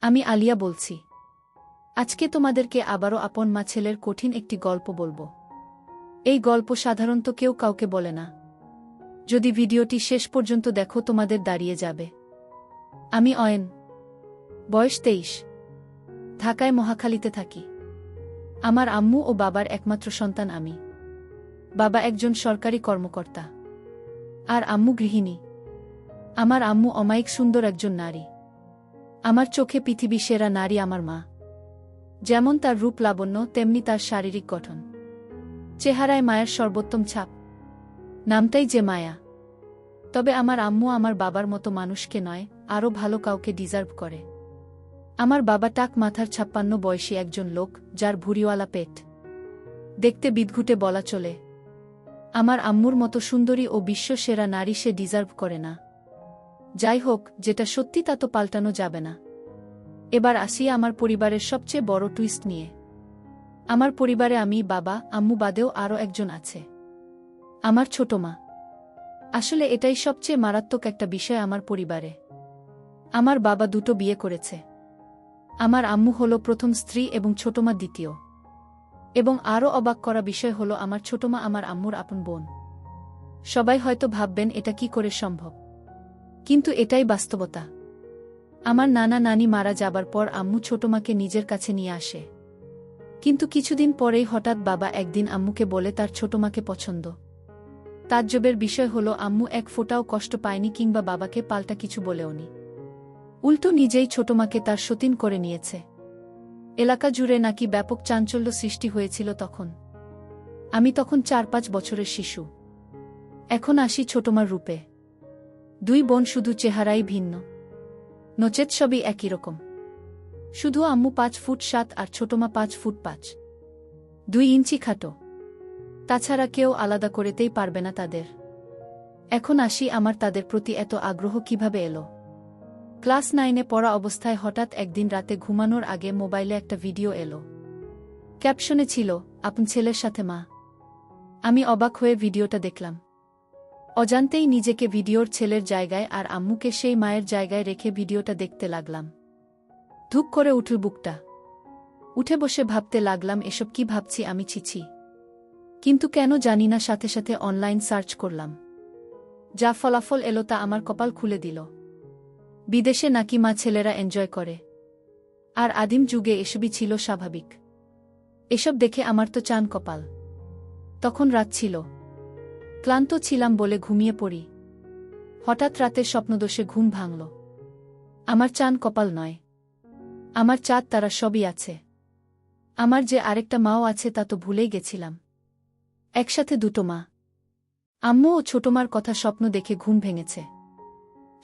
আমি আলিয়া বলছি। আজকে তোমাদেরকে আবারও আপন মা ছেলের কঠিন একটি গল্প বলবো। এই গল্প সাধারণত কেউ কাউকে বলে না। যদি ভিডিওটি শেষ পর্যন্ত দেখো তোমাদের দাঁড়িয়ে যাবে। আমি অয়ন, বয়স 23, ঢাকায় মহাখালীতে থাকি। আমার আম্মু ও বাবার একমাত্র সন্তান আমি। বাবা একজন সরকারি কর্মকর্তা আর আম্মু গৃহিণী। আমার আম্মু অমায়িক সুন্দর একজন নারী। আমার চোখে পৃথিবী সেরা নারী আমার মা। যেমন তার রূপ লাবণ্য, তেমনি তার শারীরিক গঠন। চেহারায় মায়ের সর্বোত্তম ছাপ। নামটাই যে মায়া। তবে আমার আম্মু আমার বাবার মতো মানুষকে নয়, আরও ভালো কাউকে ডিজার্ভ করে। আমার বাবা টাক মাথার 56 বয়সী একজন লোক, যার ভুঁড়িওয়ালা পেট। দেখতে বিদঘুটে বলা চলে। আমার আম্মুর মতো সুন্দরী ও বিশ্ব সেরা নারী সে ডিজার্ভ করে না। যাই হোক, যেটা সত্যি তা তো পাল্টানো যাবে না। এবার আসি আমার পরিবারের সবচেয়ে বড় টুইস্ট নিয়ে। আমার পরিবারে আমি, বাবা, আম্মু বাদেও আরও একজন আছে। আমার ছোট মা। আসলে এটাই সবচেয়ে মারাত্মক একটা বিষয় আমার পরিবারে। আমার বাবা দুটো বিয়ে করেছে। আমার আম্মু হল প্রথম স্ত্রী এবং ছোটমা দ্বিতীয়। এবং আরও অবাক করা বিষয় হল আমার ছোটমা আমার আম্মুর আপন বোন। সবাই হয়তো ভাববেন এটা কি করে সম্ভব, কিন্তু এটাই বাস্তবতা। আমার নানা নানি মারা যাবার পর আম্মু ছোটমাকে নিজের কাছে নিয়ে আসে। কিন্তু কিছুদিন পরেই হঠাৎ বাবা একদিন আম্মুকে বলে তার ছোটমাকে পছন্দ। তাজ্জবের বিষয় হল আম্মু এক ফোঁটাও কষ্ট পায়নি কিংবা বাবাকে পাল্টা কিছু বলেওনি। উল্টো নিজেই ছোটমাকে তার সতীন করে নিয়েছে। এলাকা জুড়ে নাকি ব্যাপক চাঞ্চল্য সৃষ্টি হয়েছিল তখন। আমি তখন 4-5 বছরের শিশু। এখন আসি ছোটমার রূপে। দুই বোন শুধু চেহারাই ভিন্ন, নচেত সবই একই রকম। শুধু আম্মু 5 ফুট 7 আর ছোটমা 5 ফুট 5, 2 ইঞ্চি খাটো। তাছাড়া কেউ আলাদা করতেই পারবে না তাদের। এখন আসি আমার তাদের প্রতি এত আগ্রহ কিভাবে এলো। ক্লাস 9-এ পড়া অবস্থায় হঠাৎ একদিন রাতে ঘুমানোর আগে মোবাইলে একটা ভিডিও এলো। ক্যাপশনে ছিল, আপন ছেলের সাথে মা। আমি অবাক হয়ে ভিডিওটা দেখলাম। অজান্তেই নিজেকে ভিডিওর ছেলের জায়গায় আর আম্মুকে সেই মায়ের জায়গায় রেখে ভিডিওটা দেখতে লাগলাম। ধুক করে উঠল বুকটা। উঠে বসে ভাবতে লাগলাম, এসব কি ভাবছি আমি, ছিছি। কিন্তু কেন জানি না সাথে সাথে অনলাইন সার্চ করলাম। যা ফলাফল এলো তা আমার কপাল খুলে দিল। বিদেশে নাকি মা ছেলেরা এনজয় করে। আর আদিম যুগে এসবই ছিল স্বাভাবিক। এসব দেখে আমার তো চান কপাল। তখন রাত ছিল। ক্লান্ত ছিলাম বলে ঘুমিয়ে পড়ি। হঠাৎ রাতের স্বপ্নদোষে ঘুম ভাঙল। আমার চান কপাল নয়, আমার চাঁদ তারা সবই আছে। আমার যে আরেকটা মাও আছে তা তো ভুলেই গেছিলাম। একসাথে দুটো মা। আম্মু ও ছোটমার কথা স্বপ্ন দেখে ঘুম ভেঙেছে।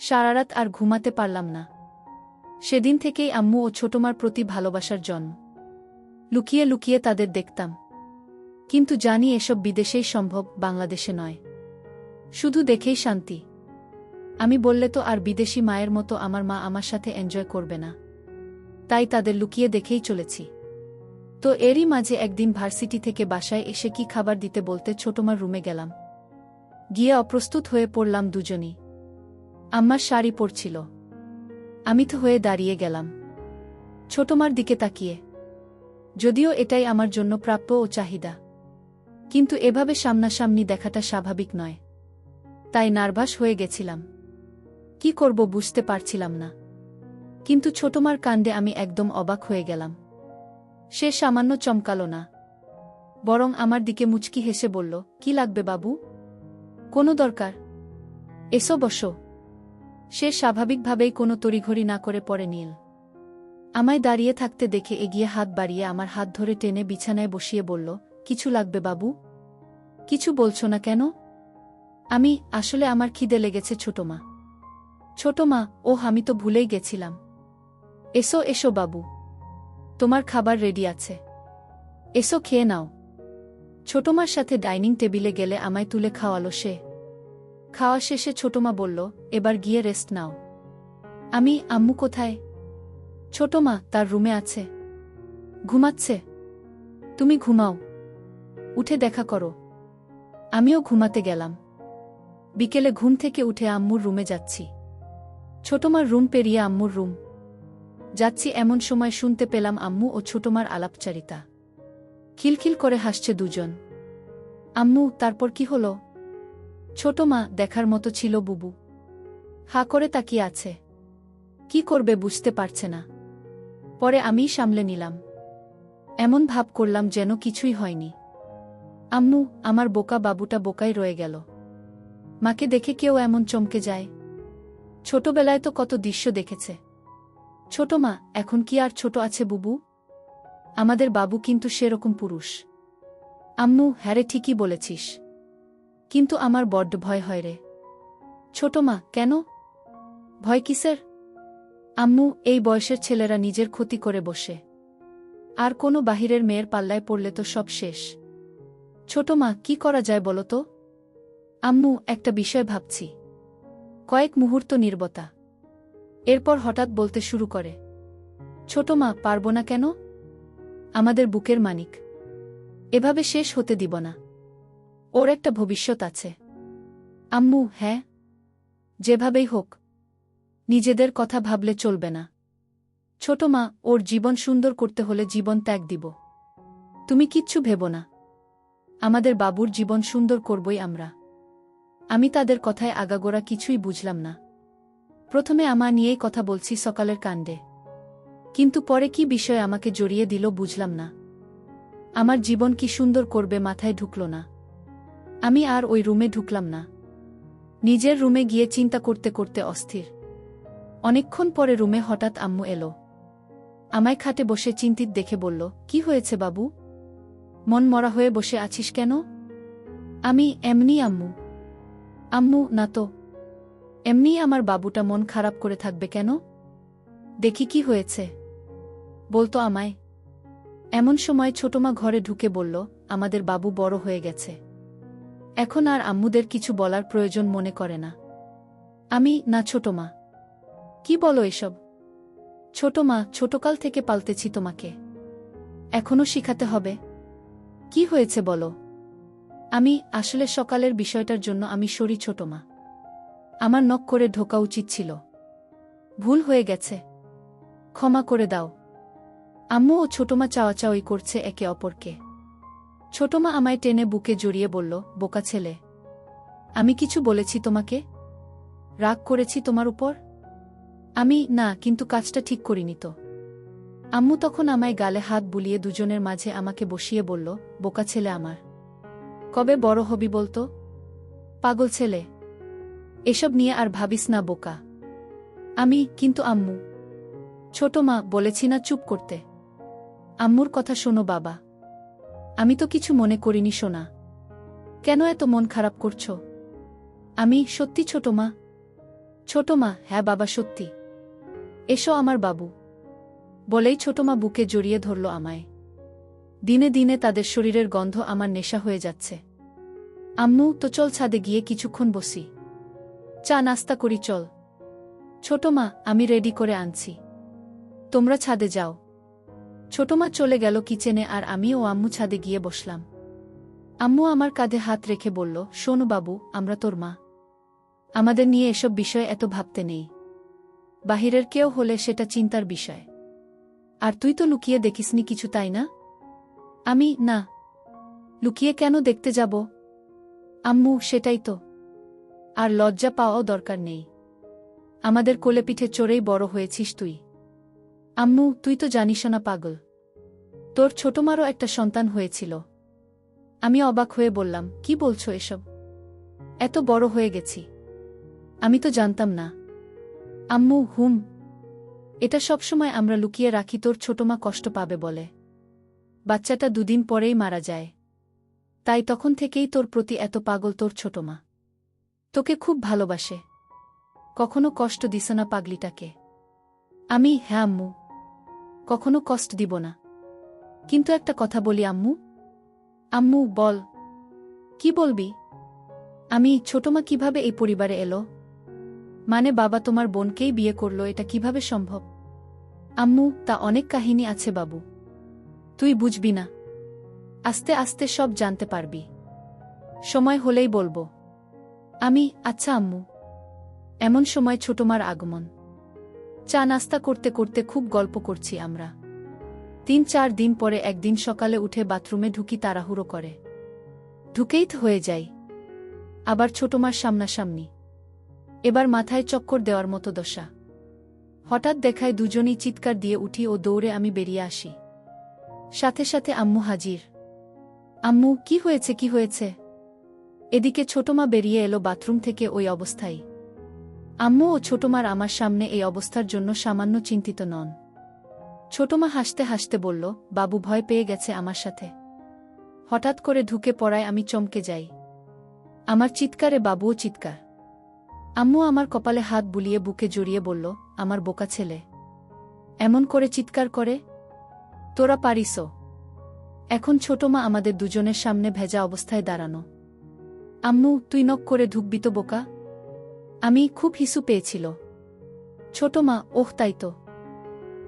সারারাত আর ঘুমাতে পারলাম না। সেদিন থেকেই আম্মু ও ছোটমার প্রতি ভালোবাসার জন্ম। লুকিয়ে লুকিয়ে তাদের দেখতাম। কিন্তু জানি এসব বিদেশেই সম্ভব, বাংলাদেশে নয়। শুধু দেখেই শান্তি। আমি বললে তো আর বিদেশি মায়ের মতো আমার মা আমার সাথে এনজয় করবে না। তাই তাদের লুকিয়ে দেখেই চলেছি। তো এরই মাঝে একদিন ভার্সিটি থেকে বাসায় এসে কি খাবার দিতে বলতে ছোটমার রুমে গেলাম। গিয়ে অপ্রস্তুত হয়ে পড়লাম দুজনই। আম্মার শাড়ি পরছিল। আমি তো হয়ে দাঁড়িয়ে গেলাম ছোটমার দিকে তাকিয়ে। যদিও এটাই আমার জন্য প্রাপ্য ও চাহিদা, কিন্তু এভাবে সামনাসামনি দেখাটা স্বাভাবিক নয়। তাই নার্ভাস হয়ে গেছিলাম। কি করব বুঝতে পারছিলাম না। কিন্তু ছোটমার কাণ্ডে আমি একদম অবাক হয়ে গেলাম। সে সামান্য চমকালো না, বরং আমার দিকে মুচকি হেসে বলল, কি লাগবে বাবু? কোনো দরকার? এসো বসো। সে স্বাভাবিকভাবেই কোনো তড়িঘড়ি না করে পড়ে নিল। আমায় দাঁড়িয়ে থাকতে দেখে এগিয়ে হাত বাড়িয়ে আমার হাত ধরে টেনে বিছানায় বসিয়ে বলল, কিছু লাগবে বাবু? কিছু বলছো না কেন? আসলে আমার খিদে লেগেছে ছোটমা। ছোটমা? ওহ, আমি তো ভুলেই গেছিলাম। এসো এসো বাবু, তোমার খাবার রেডি আছে। এসো খেয়ে নাও। ছোটমার সাথে ডাইনিং টেবিলে গেলে আমায় তুলে খাওয়ালো সে। খাওয়া শেষে ছোটমা বলল, এবার গিয়ে রেস্ট নাও। আম্মু কোথায়? ছোটমা তার রুমে আছে, ঘুমাচ্ছে। তুমি ঘুমাও, উঠে দেখা করো। আমিও ঘুমাতে গেলাম। বিকেলে ঘুম থেকে উঠে আম্মুর রুমে যাচ্ছি। ছোটমার রুম পেরিয়ে আম্মুর রুম। যাচ্ছি এমন সময় শুনতে পেলাম আম্মু ও ছোটমার আলাপচারিতা। খিলখিল করে হাসছে দুজন। আম্মু, তারপর কি হলো? ছোটমা, দেখার মতো ছিল বুবু। হা করে তাকিয়ে আছে। কি করবে বুঝতে পারছে না। পরে আমিই সামলে নিলাম। এমন ভাব করলাম যেন কিছুই হয়নি। আম্মু, আমার বোকা বাবুটা বোকাই রয়ে গেল। মাকে দেখে কেউ এমন চমকে যায়? ছোটবেলায় তো কত দৃশ্য দেখেছে। ছোটমা, এখন কি আর ছোট আছে বুবু? আমাদের বাবু কিন্তু সেরকম পুরুষ। আম্মু, হ্যারে ঠিকই বলেছিস। কিন্তু আমার বড্ড ভয় হয় রে। ছোটমা, কেন? ভয় কিসের? আম্মু, এই বয়সের ছেলেরা নিজের ক্ষতি করে বসে। আর কোনো বাহিরের মেয়ের পাল্লায় পড়লে তো সব শেষ। ছোটমা, কি করা যায় বলো তো? আম্মু, একটা বিষয় ভাবছি। কয়েক মুহূর্ত নীরবতা। এরপর হঠাৎ বলতে শুরু করে। ছোটমা, পারব না কেন? আমাদের বুকের মানিক। এভাবে শেষ হতে দিব না। ওর একটা ভবিষ্যৎ আছে। আম্মু, হ্যাঁ, যেভাবেই হোক। নিজেদের কথা ভাবলে চলবে না। ছোটমা, ওর জীবন সুন্দর করতে হলে জীবন ত্যাগ দিব। তুমি কিচ্ছু ভেবো না। আমাদের বাবুর জীবন সুন্দর করবই আমরা। আমি তাদের কথায় আগাগোড়া কিছুই বুঝলাম না। প্রথমে আমা নিয়েই কথা বলছি সকালের কাণ্ডে। কিন্তু পরে কি বিষয় আমাকে জড়িয়ে দিল বুঝলাম না। আমার জীবন কি সুন্দর করবে মাথায় ঢুকল না। আমি আর ওই রুমে ঢুকলাম না। নিজের রুমে গিয়ে চিন্তা করতে করতে অস্থির। অনেকক্ষণ পরে রুমে হঠাৎ আম্মু এলো। আমায় খাটে বসে চিন্তিত দেখে বলল, কি হয়েছে বাবু? মন মরা হয়ে বসে আছিস কেন? আমি এমনি আম্মু। আম্মু, না তো। এমনি আমার বাবুটা মন খারাপ করে থাকবে কেন? দেখি কি হয়েছে। বলতো আমায়। এমন সময় ছোটমা ঘরে ঢুকে বলল, আমাদের বাবু বড় হয়ে গেছে। এখন আর আম্মুদের কিছু বলার প্রয়োজন মনে করে না। আমি, না ছোটমা। কি বলো এসব? ছোটমা, ছোটকাল থেকে পালতেছি তোমাকে। এখনো শিখাতে হবে? কি হয়েছে বলো? আমি, আসলে সকালের বিষয়টার জন্য আমি সরি ছোটমা। আমার নক করে ঢোকা উচিত ছিল। ভুল হয়ে গেছে। ক্ষমা করে দাও। আম্মু ও ছোটমা চাওয়াচাওয়ি করছে একে অপরকে। ছোটমা আমায় টেনে বুকে জড়িয়ে বলল, বোকা ছেলে। আমি কিছু বলেছি তোমাকে? রাগ করেছি তোমার উপর? আমি, না, কিন্তু কাজটা ঠিক করিনি তো। আম্মু তখন আমায় গালে হাত বুলিয়ে দুজনের মাঝে আমাকে বসিয়ে বলল, বোকা ছেলে আমার। কবে বড় হবি বলতো? পাগল ছেলে। এসব নিয়ে আর ভাবিস না বোকা। আমি, কিন্তু আম্মু। ছোটমা, বলেছি না চুপ করতে। আম্মুর কথা শোনো বাবা। আমি তো কিছু মনে করিনি সোনা। কেন এত মন খারাপ করছো? আমি, সত্যি ছোটমা। ছোটমা, হ্যাঁ বাবা সত্যি। এসো আমার বাবু। বলেই ছোটমা বুকে জড়িয়ে ধরল আমায়। দিনে দিনে তাদের শরীরের গন্ধ আমার নেশা হয়ে যাচ্ছে। আম্মু, তো চল ছাদে গিয়ে কিছুক্ষণ বসি। চা নাস্তা করি চল। ছোটমা, আমি রেডি করে আনছি। তোমরা ছাদে যাও। ছোটমা চলে গেল কিচেনে আর আমি ও আম্মু ছাদে গিয়ে বসলাম। আম্মু আমার কাঁধে হাত রেখে বলল, শোনো বাবু, আমরা তোর মা। আমাদের নিয়ে এসব বিষয় এত ভাবতে নেই। বাহিরের কেউ হলে সেটা চিন্তার বিষয়। আর তুই তো লুকিয়ে দেখিসনি কিছু, তাই না? আমি, না। লুকিয়ে কেন দেখতে যাব? আম্মু, সেটাই তো। আর লজ্জা পাওয়াও দরকার নেই। আমাদের কোলেপিঠে চড়েই বড় হয়েছিস তুই। আম্মু, তুই তো জানিস না পাগল। তোর ছোটমারও একটা সন্তান হয়েছিল। আমি অবাক হয়ে বললাম, কি বলছো এসব? এত বড় হয়ে গেছি। আমি তো জানতাম না। আম্মু, হুম। এটা সবসময় আমরা লুকিয়ে রাখি তোর ছোটমা কষ্ট পাবে বলে। বাচ্চাটা দুদিন পরেই মারা যায়। তাই তখন থেকেই তোর প্রতি এত পাগল তোর ছোটমা। তোকে খুব ভালোবাসে। কখনো কষ্ট দিস না পাগলিটাকে। আমি, হ্যাঁ আম্মু। কখনো কষ্ট দিব না। কিন্তু একটা কথা বলি আম্মু। আম্মু, বল। কি বলবি? আমি, ছোটমা কিভাবে এই পরিবারে এলো? মানে বাবা তোমার বোনকেই বিয়ে করলো, এটা কিভাবে সম্ভব? আম্মু, তা অনেক কাহিনী আছে বাবু। তুই বুঝবি না। আস্তে আস্তে সব জানতে পারবি। সময় হলেই বলবো। আমি, আচ্ছা আম্মু। এমন সময় ছোটমার আগমন। চা নাস্তা করতে করতে খুব গল্প করছি আমরা। ৩-৪ দিন পরে একদিন সকালে উঠে বাথরুমে ঢুকি তাড়াহুড়ো করে। ঢুকেই তো হয়ে যাই আবার ছোটমার সামনাসামনি। এবার মাথায় চক্কর দেওয়ার মতো দশা। হঠাৎ দেখায় দুজনেই চিৎকার দিয়ে উঠি ও দৌড়ে আমি বেরিয়ে আসি। সাথে সাথে আম্মু হাজির। আম্মু, কি হয়েছে, কি হয়েছে? এদিকে ছোটমা বেরিয়ে এলো বাথরুম থেকে ওই অবস্থায়। আম্মু ও ছোটমার আমার সামনে এই অবস্থার জন্য সামান্য চিন্তিত নন। ছোটমা হাসতে হাসতে বলল, বাবু ভয় পেয়ে গেছে আমার সাথে। হঠাৎ করে ঢুকে পড়ায় আমি চমকে যাই। আমার চিৎকারে বাবুও চিৎকার। আম্মু আমার কপালে হাত বুলিয়ে বুকে জড়িয়ে বলল, আমার বোকা ছেলে এমন করে চিৎকার করে? তোরা পারিসও? এখন ছোটমা আমাদের দুজনের সামনে ভেজা অবস্থায় দাঁড়ানো। আম্মু, তুই নক করে ঢুকবি তো বোকা? আমি খুব হিসু পেয়েছিল। ছোটমা, ওহ তাই তো,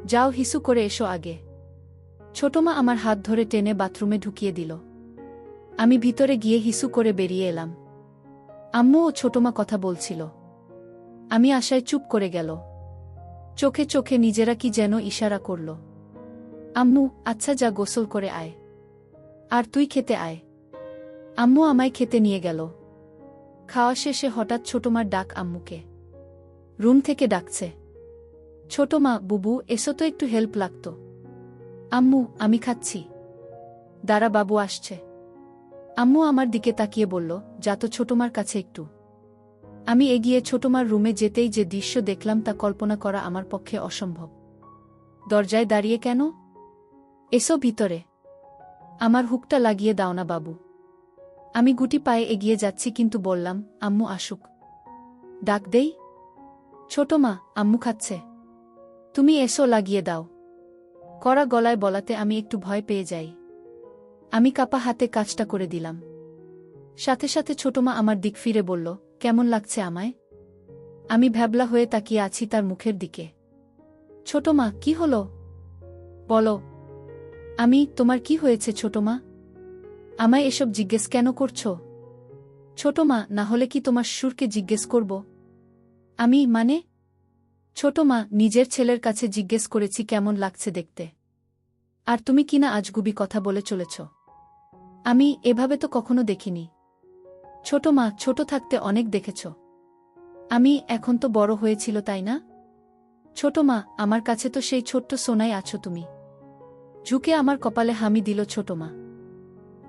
যাও হিসু করে এসো আগে। ছোটমা আমার হাত ধরে টেনে বাথরুমে ঢুকিয়ে দিল। আমি ভিতরে গিয়ে হিসু করে বেরিয়ে এলাম। আম্মু ও ছোটমা কথা বলছিল। আমি আশায় চুপ করে গেল। চোখে চোখে নিজেরা কি যেন ইশারা করল। আম্মু, আচ্ছা যা গোসল করে আয়, আর তুই খেতে আয়। আম্মু আমায় খেতে নিয়ে গেল। খাওয়া শেষে হঠাৎ ছোটমার ডাক আম্মুকে। রুম থেকে ডাকছে, ছোটমা, বুবু এসো তো, একটু হেল্প লাগতো। আম্মু, আমি খাচ্ছি, দাঁড়া বাবু আসছে। আম্মু আমার দিকে তাকিয়ে বলল, যা তো ছোটমার কাছে একটু। আমি এগিয়ে ছোটমার রুমে যেতেই যে দৃশ্য দেখলাম তা কল্পনা করা আমার পক্ষে অসম্ভব। দরজায় দাঁড়িয়ে কেন? এসো ভিতরে, আমার হুকটা লাগিয়ে দাও না বাবু। আমি গুটি পায়ে এগিয়ে যাচ্ছি কিন্তু বললাম, আম্মু আসুক। ডাক দেই? ছোটমা, আম্মু খাচ্ছে, তুমি এসো লাগিয়ে দাও। কড়া গলায় বলাতে আমি একটু ভয় পেয়ে যাই। আমি কাপা হাতে কাজটা করে দিলাম। সাথে সাথে ছোটমা আমার দিক ফিরে বলল, কেমন লাগছে আমায়? আমি ভ্যাবলা হয়ে তাকিয়ে আছি তার মুখের দিকে। ছোটমা, কি হলো বলো। আমি, তোমার কি হয়েছে ছোটমা? আমায় এসব জিজ্ঞেস কেন করছো? ছোটমা, না হলে কি তোমার শ্বশুরকে জিজ্ঞেস করব? আমি মানে? ছোটমা, নিজের ছেলের কাছে জিজ্ঞেস করেছি কেমন লাগছে দেখতে, আর তুমি কিনা আজগুবি কথা বলে চলেছ। আমি এভাবে তো কখনো দেখিনি। ছোটমা, ছোট থাকতে অনেক দেখেছ। আমি এখন তো বড় হয়েছিল তাই না? ছোটমা, আমার কাছে তো সেই ছোট্ট সোনাই আছো তুমি। ঝুঁকে আমার কপালে হামি দিল ছোটমা।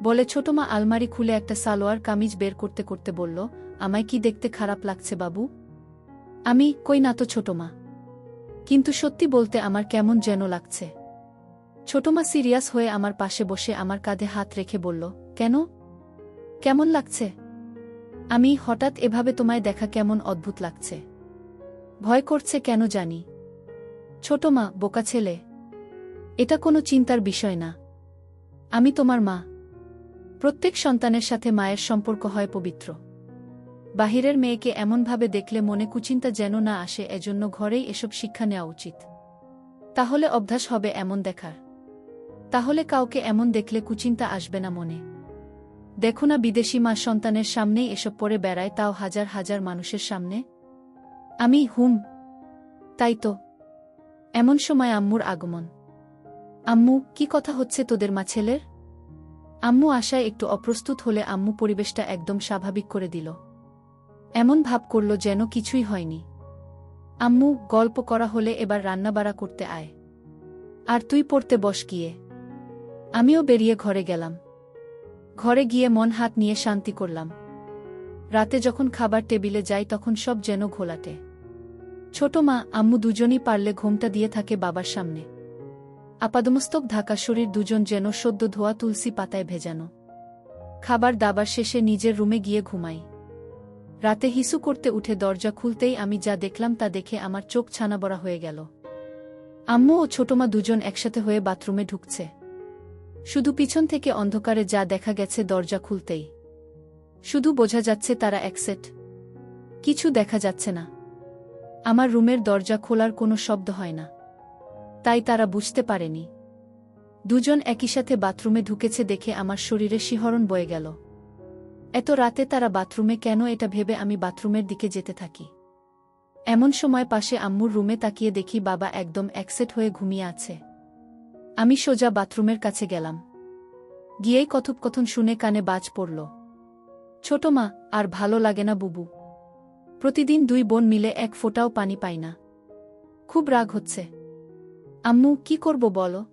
বলে ছোটমা আলমারি খুলে একটা সালোয়ার কামিজ বের করতে করতে বলল, আমায় কি দেখতে খারাপ লাগছে বাবু? আমি, কই না তো ছোটমা, কিন্তু সত্যি বলতে আমার কেমন যেন লাগছে। ছোটমা সিরিয়াস হয়ে আমার পাশে বসে আমার কাঁধে হাত রেখে বলল, কেন, কেমন লাগছে? আমি, হঠাৎ এভাবে তোমায় দেখা কেমন অদ্ভুত লাগছে। ভয় করছে কেন জানি। ছোটমা, বোকা ছেলে, এটা কোনো চিন্তার বিষয় না। আমি তোমার মা। প্রত্যেক সন্তানের সাথে মায়ের সম্পর্ক হয় পবিত্র। বাহিরের মেয়েকে এমনভাবে দেখলে মনে কুচিন্তা যেন না আসে, এজন্য ঘরেই এসব শিক্ষা নেওয়া উচিত। তাহলে অভ্যাস হবে এমন দেখার। তাহলে কাউকে এমন দেখলে কুচিন্তা আসবে না মনে। দেখো না বিদেশি মা সন্তানের সামনেই এসব পরে বেড়ায়, তাও হাজার হাজার মানুষের সামনে। আমি, তাই তো। এমন সময় আম্মুর আগমন। আম্মু, কি কথা হচ্ছে তোদের মা ছেলের? আম্মু আশায় একটু অপ্রস্তুত হলে আম্মু পরিবেশটা একদম স্বাভাবিক করে দিল। এমন ভাব করল যেন কিছুই হয়নি। আম্মু, গল্প করা হলে এবার রান্নাবাড়া করতে আয়, আর তুই পড়তে বস গিয়ে। আমিও বেরিয়ে ঘরে গেলাম। ঘরে গিয়ে মন হাত নিয়ে শান্তি করলাম। রাতে যখন খাবার টেবিলে যাই তখন সব যেন ঘোলাটে। ছোট মা, আম্মু দুজনই পারলে ঘোমটা দিয়ে থাকে বাবার সামনে। আপাদমস্তক ঢাকা শরীর, দুজন যেন সদ্য ধোয়া তুলসী পাতায় ভেজানো। খাবার দাবার শেষে নিজের রুমে গিয়ে ঘুমাই। রাতে হিসু করতে উঠে দরজা খুলতেই আমি যা দেখলাম তা দেখে আমার চোখ ছানাবড়া হয়ে গেল। আম্মু ও ছোটমা দুজন একসাথে হয়ে বাথরুমে ঢুকছে। শুধু পিছন থেকে অন্ধকারে যা দেখা গেছে দরজা খুলতেই। শুধু বোঝা যাচ্ছে তারা একসেট, কিছু দেখা যাচ্ছে না। আমার রুমের দরজা খোলার কোনো শব্দ হয় না, তাই তারা বুঝতে পারেনি। দুজন একই সাথে বাথরুমে ঢুকেছে দেখে আমার শরীরে শিহরণ বয়ে গেল। এত রাতে তারা বাথরুমে কেন, এটা ভেবে আমি বাথরুমের দিকে যেতে থাকি। এমন সময় পাশে আম্মুর রুমে তাকিয়ে দেখি বাবা একদম একসেট হয়ে ঘুমিয়ে আছে। আমি সোজা বাথরুমের কাছে গেলাম। গিয়েই কথোপকথন শুনে কানে বাজ পড়ল। ছোট মা, আর ভালো লাগে না বুবু। প্রতিদিন দুই বোন মিলে এক ফোঁটাও পানি পাই না। খুব রাগ হচ্ছে। আম্মু, কি করব বলো?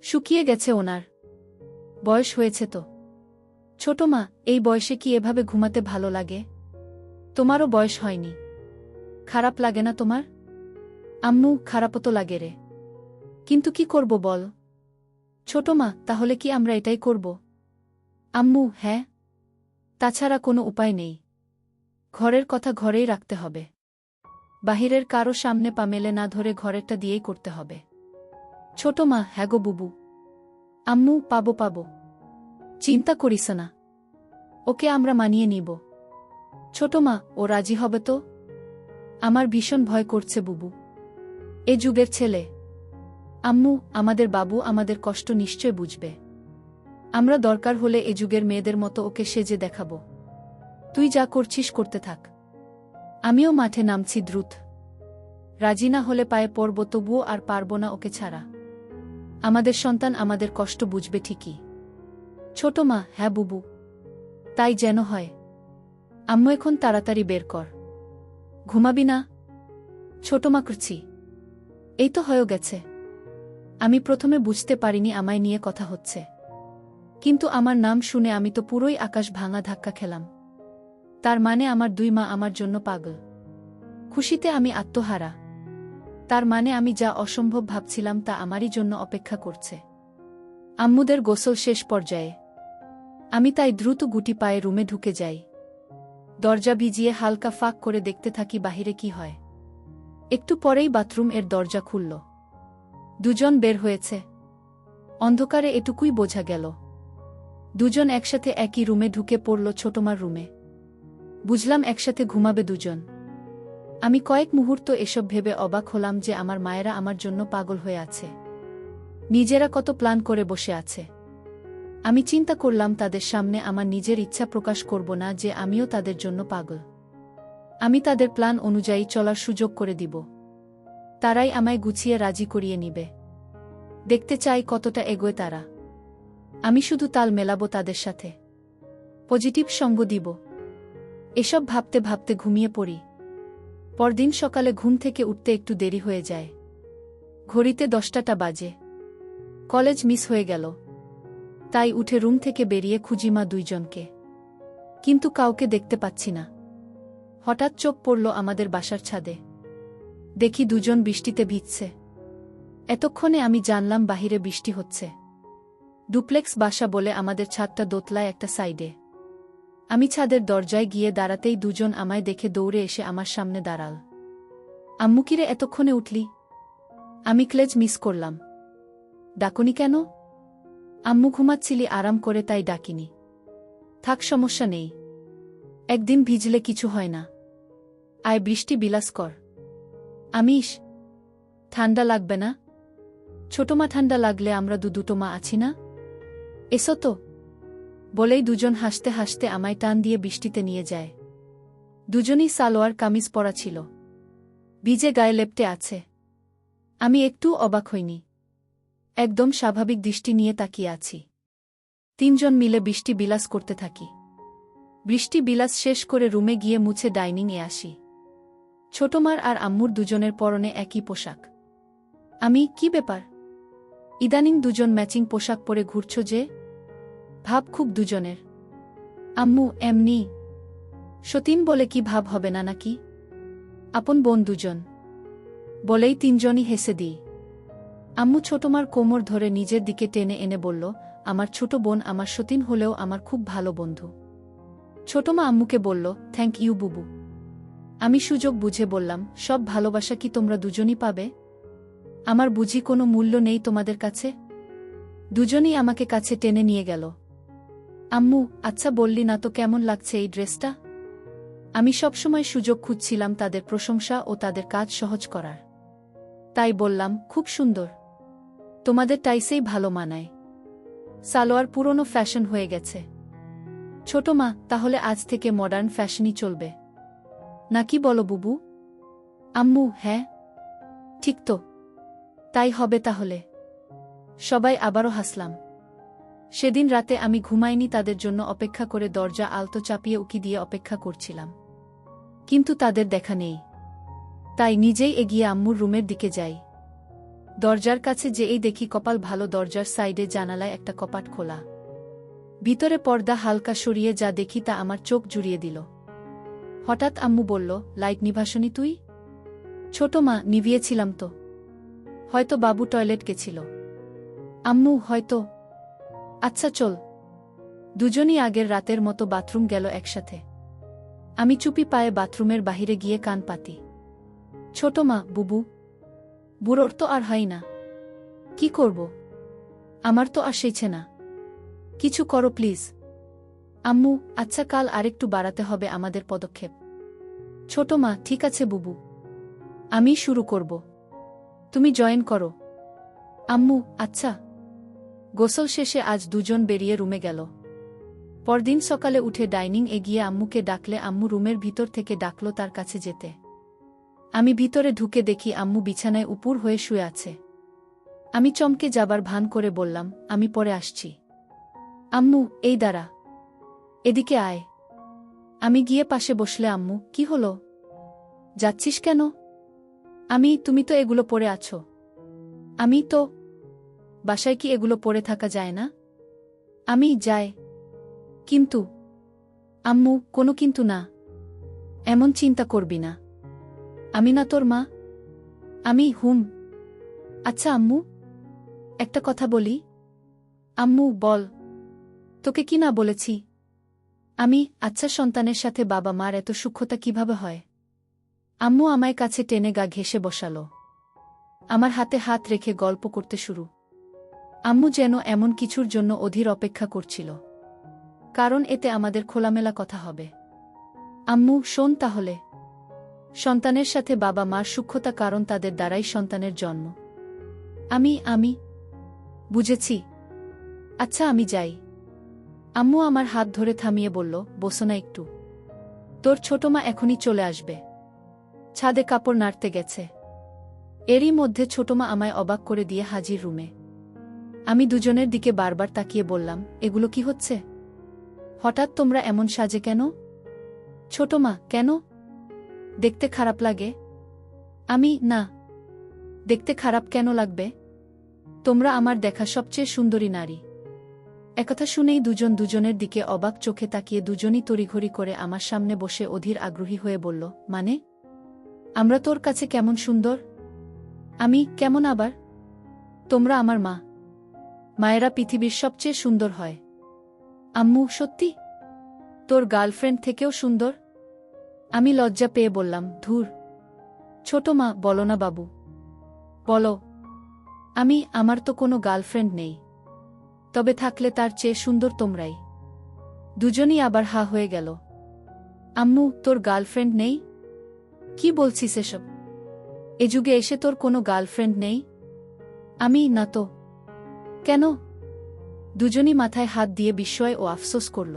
শুকিয়ে গেছে ওনার। বয়স হয়েছে তো। ছোট মা, এই বয়সে কি এভাবে ঘুমাতে ভালো লাগে? তোমারও বয়স হয়নি। খারাপ লাগে না তোমার? আম্মু, খারাপও তো লাগে রে। কিন্তু কি করব বল? ছোট মা, তাহলে কি আমরা এটাই করব? আম্মু, হ্যাঁ। তাছাড়া কোনো উপায় নেই। ঘরের কথা ঘরেই রাখতে হবে। বাহিরের কারো সামনে পা মেলে না ধরে ঘরেরটা দিয়েই করতে হবে। ছোট মা, হ্যাঁ গো বুবু। আম্মু, পাবো। চিন্তা করিস না। ওকে আমরা মানিয়ে নিব। ছোট মা, ও রাজি হবে তো? আমার ভীষণ ভয় করছে বুবু। এ যুগের ছেলে। আম্মু, আমাদের বাবু আমাদের কষ্ট নিশ্চয় বুঝবে। আমরা দরকার হলে এ যুগের মেয়েদের মতো ওকে সেজে দেখাব। তুই যা করছিস করতে থাক। আমিও মাঠে নামছি দ্রুত। রাজি না হলে পায়ে পড়ব, তবুও আর পারব না ওকে ছাড়া। আমাদের সন্তান আমাদের কষ্ট বুঝবে ঠিকই। ছোট মা, হ্যাঁ বুবু। তাই যেন হয়। আম্মু, এখন তাড়াতাড়ি বের কর। ঘুমাবি না? ছোট মা, করছি। এই তো হয়ে গেছে। আমি প্রথমে বুঝতে পারিনি আমায় নিয়ে কথা হচ্ছে। কিন্তু আমার নাম শুনে আমি তো পুরোই আকাশ ভাঙা ধাক্কা খেলাম। তার মানে আমার দুই মা আমার জন্য পাগল। খুশিতে আমি আত্মহারা। তার মানে আমি যা অসম্ভব ভাবছিলাম তা আমারই জন্য অপেক্ষা করছে। আম্মুদের গোসল শেষ পর্যায়ে। আমি তাই দ্রুত গুটি পায়ে রুমে ঢুকে যাই। দরজা ভিজিয়ে হালকা ফাঁক করে দেখতে থাকি বাহিরে কি হয়। একটু পরেই বাথরুম এর দরজা খুলল। দুজন বের হয়েছে। অন্ধকারে এটুকুই বোঝা গেল। দুজন একসাথে একই রুমে ঢুকে পড়ল, ছোটমার রুমে। বুঝলাম একসাথে ঘুমাবে দুজন। আমি কয়েক মুহূর্ত এসব ভেবে অবাক হলাম যে আমার মায়েরা আমার জন্য পাগল হয়ে আছে। নিজেরা কত প্ল্যান করে বসে আছে। আমি চিন্তা করলাম তাদের সামনে আমার নিজের ইচ্ছা প্রকাশ করব না যে আমিও তাদের জন্য পাগল। আমি তাদের প্ল্যান অনুযায়ী চলার সুযোগ করে দিব। তারাই আমায় গুছিয়ে রাজি করিয়ে নিবে। দেখতে চাই কতটা এগোয় তারা। আমি শুধু তাল মেলাবো তাদের সাথে। পজিটিভ সঙ্গ দিব। এসব ভাবতে ভাবতে ঘুমিয়ে পড়ি। পরদিন সকালে ঘুম থেকে উঠতে একটু দেরি হয়ে যায়। ঘড়িতে 10টা বাজে। কলেজ মিস হয়ে গেল। তাই উঠে রুম থেকে বেরিয়ে খুঁজি মা দুইজনকে। কিন্তু কাউকে দেখতে পাচ্ছি না। হঠাৎ চোখ পড়ল আমাদের বাসার ছাদে। দেখি দুজন বৃষ্টিতে ভিজছে। এতক্ষণে আমি জানলাম বাহিরে বৃষ্টি হচ্ছে। ডুপ্লেক্স বাসা বলে আমাদের ছাদটা দোতলায় একটা সাইডে। আমি ছাদের দরজায় গিয়ে দাঁড়াতেই দুজন আমায় দেখে দৌড়ে এসে আমার সামনে দাঁড়াল। আম্মু, কিরে এতক্ষণে উঠলি? আমি ক্লেজ মিস করলাম। ডাকুনি কেন? আম্মু, ঘুমাচ্ছিলি আরাম করে তাই ডাকিনি। থাক, সমস্যা নেই। একদিন ভিজলে কিছু হয় না। আয় বৃষ্টি বিলাস কর। আমিস, ঠান্ডা লাগবে না? ছোট মা, ঠান্ডা লাগলে আমরা দুটো মা আছি না? এসো তো। বলেই দুজন হাসতে হাসতে আমায় টান দিয়ে বৃষ্টিতে নিয়ে যায়। দুজনই সালোয়ার কামিজ পরা ছিল। ভিজে গায়ে লেপ্টে আছে। আমি একটু অবাক হইনি। একদম স্বাভাবিক দৃষ্টি নিয়ে তাকিয়ে আছি। তিনজন মিলে বৃষ্টি বিলাস করতে থাকি। বৃষ্টি বিলাস শেষ করে রুমে গিয়ে মুছে ডাইনিংয়ে আসি। ছোটমার আর আম্মুর দুজনের পরনে একই পোশাক। আমি, কি ব্যাপার? ইদানিং দুজন ম্যাচিং পোশাক পরে ঘুরছ যে? ভাব খুব দুজনের। আম্মু, এমনি। সতীন বলে কি ভাব হবে না নাকি? আপন বোন দুজন। বলেই তিনজনই হেসে দিই। আম্মু ছোটমার কোমর ধরে নিজের দিকে টেনে এনে বলল, আমার ছোট বোন আমার সতীন হলেও আমার খুব ভালো বন্ধু। ছোটমা আম্মুকে বলল, থ্যাংক ইউ বুবু। আমি সুযোগ বুঝে বললাম, সব ভালোবাসা কি তোমরা দুজনই পাবে? আমার বুঝি কোনো মূল্য নেই তোমাদের কাছে? দুজনই আমাকে কাছে টেনে নিয়ে গেল। আম্মু, আচ্ছা বললি না তো কেমন লাগছে এই ড্রেসটা? আমি সবসময় সুযোগ খুঁজছিলাম তাদের প্রশংসা ও তাদের কাজ সহজ করার। তাই বললাম, খুব সুন্দর। তোমাদের টাইসেই ভালো মানায়। সালোয়ার পুরনো ফ্যাশন হয়ে গেছে। ছোট মা, তাহলে আজ থেকে মডার্ন ফ্যাশনই চলবে নাকি বলো বুবু? আম্মু, হ্যাঁ ঠিক তো, তাই হবে তাহলে। সবাই আবারও হাসলাম। সেদিন রাতে আমি ঘুমাইনি, তাদের জন্য অপেক্ষা করে দরজা আলতো চাপিয়ে উকি দিয়ে অপেক্ষা করছিলাম, কিন্তু তাদের দেখা নেই। তাই নিজেই এগিয়ে আম্মুর রুমের দিকে যাই। দরজার কাছে যেই দেখি কপাল ভালো, দরজার সাইডে জানালায় একটা কপাট খোলা। ভিতরে পর্দা হালকা সরিয়ে যা দেখি তা আমার চোখ জুড়িয়ে দিল। হঠাৎ আম্মু বলল, লাইট নিভাসনি তুই? ছোট মা, নিভিয়েছিলাম তো। হয়তো বাবু টয়লেট গেছিল। আম্মু, হয়তো। আচ্ছা চল। দুজনই আগের রাতের মতো বাথরুম গেল একসাথে। আমি চুপি পায়ে বাথরুমের বাহিরে গিয়ে কান পাতি। ছোট মা, বুবু। বুড়োর তো আর হয় না। কি করব? আমার তো আর সইছে না। কিছু করো প্লিজ। আম্মু, আচ্ছা কাল আরেকটু বাড়াতে হবে আমাদের পদক্ষেপ। ছোট মা, ঠিক আছে বুবু, আমি শুরু করব, তুমি জয়েন করো। আম্মু, আচ্ছা। গোসল শেষে আজ দুজন বেরিয়ে রুমে গেল। পরদিন সকালে উঠে ডাইনিং এ গিয়ে আম্মুকে ডাকলে আম্মু রুমের ভিতর থেকে ডাকল তার কাছে যেতে। আমি ভিতরে ঢুকে দেখি আম্মু বিছানায় উপুর হয়ে শুয়ে আছে। আমি চমকে যাবার ভান করে বললাম, আমি পরে আসছি। আম্মু, এই দাঁড়া, এদিকে আয়। আমি গিয়ে পাশে বসলে আম্মু, কি হলো? যাচ্ছিস কেন? তুমি তো এগুলো পরে আছো। আমি তো। বাসায় কি এগুলো পরে থাকা যায় না? আমি যাই। কিন্তু। আম্মু, কোনো কিন্তু না। এমন চিন্তা করবি না। আমি না তোর মা? হুম। আচ্ছা আম্মু, একটা কথা বলি। আম্মু, বল। তোকে কি না বলেছি? আচ্ছা, সন্তানের সাথে বাবা মার এত সূক্ষ্মতা কিভাবে হয়? আম্মু আমায় কাছে টেনে গা ঘেঁষে বসালো। আমার হাতে হাত রেখে গল্প করতে শুরু। আম্মু যেন এমন কিছুর জন্য অধীর অপেক্ষা করছিল, কারণ এতে আমাদের খোলামেলা কথা হবে। আম্মু, শোন তাহলে। সন্তানের সাথে বাবা মার সূক্ষ্মতা, কারণ তাদের দ্বারাই সন্তানের জন্ম। আমি বুঝেছি। আচ্ছা আমি যাই। আম্মু আমার হাত ধরে থামিয়ে বলল, বসো না একটু। তোর ছোট মা এখনই চলে আসবে। ছাদে কাপড় নাড়তে গেছে। এরই মধ্যে ছোট মা আমায় অবাক করে দিয়ে হাজির রুমে। আমি দুজনের দিকে বারবার তাকিয়ে বললাম, এগুলো কি হচ্ছে? হঠাৎ তোমরা এমন সাজে কেন? ছোট মা, কেন? দেখতে খারাপ লাগে? না। দেখতে খারাপ কেন লাগবে? তোমরা আমার দেখা সবচেয়ে সুন্দরী নারী। একথা শুনেই দুজন দুজনের দিকে অবাক চোখে তাকিয়ে দুজনই তড়িঘড়ি করে আমার সামনে বসে অধীর আগ্রহী হয়ে বলল, মানে? আমরা তোর কাছে কেমন সুন্দর? কেমন আবার? তোমরা আমার মা। মায়েরা পৃথিবীর সবচেয়ে সুন্দর হয়। আম্মু, সত্যি? তোর গার্লফ্রেন্ড থেকেও সুন্দর? আমি লজ্জা পেয়ে বললাম, ধুর। ছোট মা, বলো না বাবু, বলো। আমার তো কোনো গার্লফ্রেন্ড নেই, তবে থাকলে তার চেয়ে সুন্দর তোমরাই। দুজনই আবার হা হয়ে গেল। আম্মু, তোর গার্লফ্রেন্ড নেই? কি বলছিস এসব? এ যুগে এসে তোর কোনো গার্লফ্রেন্ড নেই? না তো। কেন? দুজনই মাথায় হাত দিয়ে বিস্ময় ও আফসোস করল।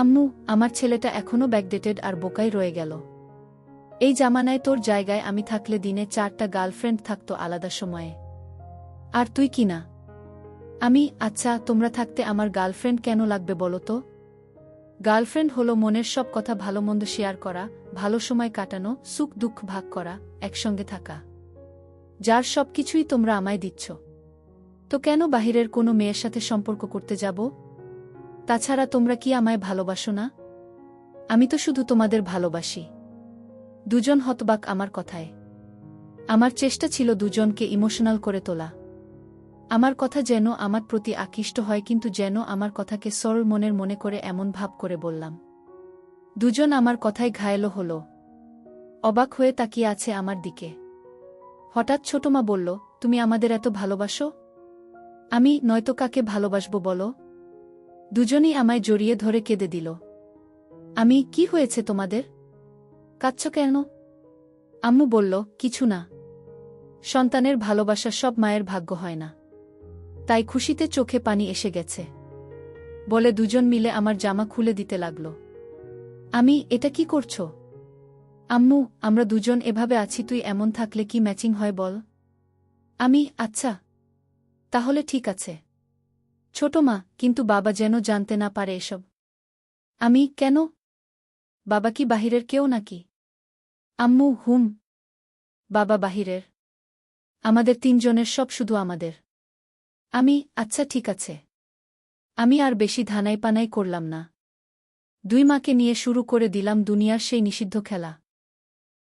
আম্মু, আমার ছেলেটা এখনো ব্যাকডেটেড আর বোকাই রয়ে গেল। এই জামানায় তোর জায়গায় আমি থাকলে দিনে 4টা গার্লফ্রেন্ড থাকতো আলাদা সময়ে। আর তুই কি না? আচ্ছা, তোমরা থাকতে আমার গার্লফ্রেন্ড কেন লাগবে বলো তো? গার্লফ্রেন্ড হলো মনের সব কথা ভালো মন্দ শেয়ার করা, ভালো সময় কাটানো, সুখ দুঃখ ভাগ করা, একসঙ্গে থাকা। যার সবকিছুই তোমরা আমায় দিচ্ছ। তো কেন বাহিরের কোনো মেয়ের সাথে সম্পর্ক করতে যাব? তাছাড়া তোমরা কি আমায় ভালোবাসো না? আমি তো শুধু তোমাদের ভালোবাসি। দুজন হতবাক আমার কথায়। আমার চেষ্টা ছিল দুজনকে ইমোশনাল করে তোলা। আমার কথা যেন আমার প্রতি আকৃষ্ট হয়, কিন্তু যেন আমার কথাকে সরল মনের মনে করে এমন ভাব করে বললাম। দুজন আমার কথায় ঘায়েল হল। অবাক হয়ে তাকিয়ে আছে আমার দিকে। হঠাৎ ছোটমা বলল, তুমি আমাদের এত ভালোবাসো? নয়তো কাকে ভালোবাসবো বলো? দুজনই আমায় জড়িয়ে ধরে কেঁদে দিল। কি হয়েছে তোমাদের? কাঁদছ কেন? আম্মু বলল, কিছু না। সন্তানের ভালোবাসা সব মায়ের ভাগ্য হয় না, তাই খুশিতে চোখে পানি এসে গেছে বলে দুজন মিলে আমার জামা খুলে দিতে লাগল। এটা কি করছো? আম্মু, আমরা দুজন এভাবে আছি, তুই এমন থাকলে কি ম্যাচিং হয় বল? আমি, আচ্ছা। তাহলে ঠিক আছে। ছোট মা, কিন্তু বাবা যেন জানতে না পারে এসব। আমি, কেন? বাবা কি বাহিরের কেউ নাকি? আম্মু, হুম। বাবা বাহিরের। আমাদের তিনজনের সব শুধু আমাদের। আমি, আচ্ছা ঠিক আছে। আমি আর বেশি ধানাই পানাই করলাম না। দুই মাকে নিয়ে শুরু করে দিলাম দুনিয়ার সেই নিষিদ্ধ খেলা।